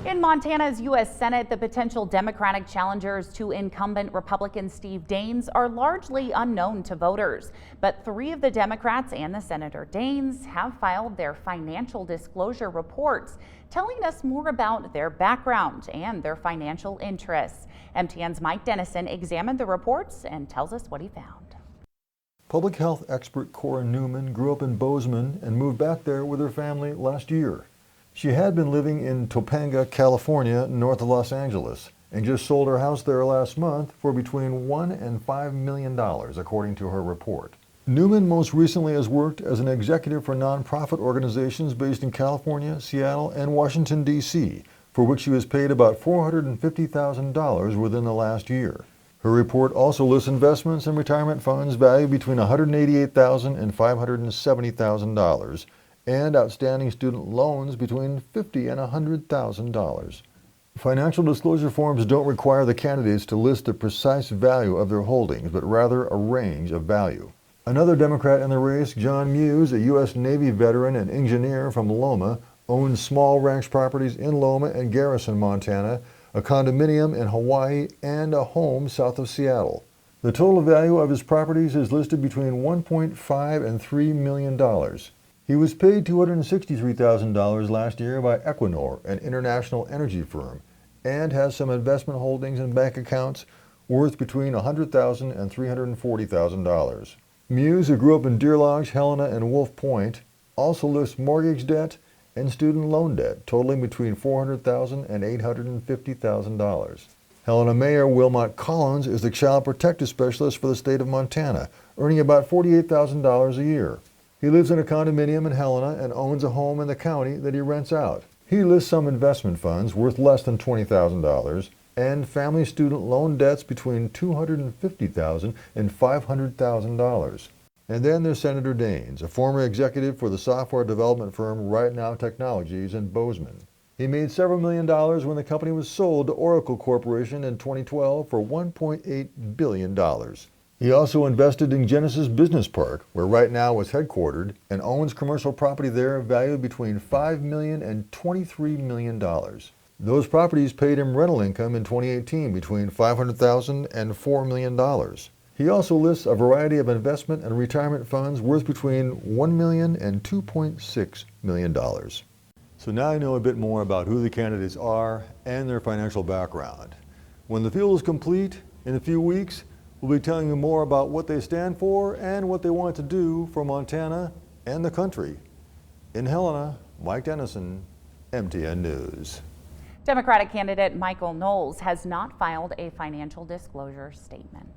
In Montana's U.S. Senate, the potential Democratic challengers to incumbent Republican Steve Daines are largely unknown to voters. But 3 of the Democrats and the Senator Daines have filed their financial disclosure reports, telling us more about their background and their financial interests. MTN's Mike Dennison examined the reports and tells us what he found. Public health expert Cora Newman grew up in Bozeman and moved back there with her family last year. She had been living in Topanga, California, north of Los Angeles, and just sold her house there last month for between $1 and $5 million, according to her report. Newman most recently has worked as an executive for nonprofit organizations based in California, Seattle, and Washington, D.C., for which she was paid about $450,000 within the last year. Her report also lists investments and retirement funds valued between $188,000 and $570,000, and outstanding student loans between $50,000 and $100,000. Financial disclosure forms don't require the candidates to list the precise value of their holdings, but rather a range of value. Another Democrat in the race, John Muse, a U.S. Navy veteran and engineer from Loma, owns small ranch properties in Loma and Garrison, Montana, a condominium in Hawaii, and a home south of Seattle. The total value of his properties is listed between $1.5 and $3 million. He was paid $263,000 last year by Equinor, an international energy firm, and has some investment holdings and bank accounts worth between $100,000 and $340,000. Muse, who grew up in Deer Lodge, Helena, and Wolf Point, also lists mortgage debt and student loan debt totaling between $400,000 and $850,000. Helena Mayor Wilmot Collins is the child protective specialist for the state of Montana, earning about $48,000 a year. He lives in a condominium in Helena and owns a home in the county that he rents out. He lists some investment funds worth less than $20,000 and family student loan debts between $250,000 and $500,000. And then there's Senator Daines, a former executive for the software development firm Right Now Technologies in Bozeman. He made several $1 million when the company was sold to Oracle Corporation in 2012 for $1.8 billion. He also invested in Genesis Business Park, where Right Now is headquartered, and owns commercial property there valued between $5 million and $23 million. Those properties paid him rental income in 2018 between $500,000 and $4 million. He also lists a variety of investment and retirement funds worth between $1 million and $2.6 million. So now you know a bit more about who the candidates are and their financial background. When the field is complete in a few weeks, we'll be telling you more about what they stand for and what they want to do for Montana and the country. In Helena, Mike Dennison, MTN News. Democratic candidate Michael Knowles has not filed a financial disclosure statement.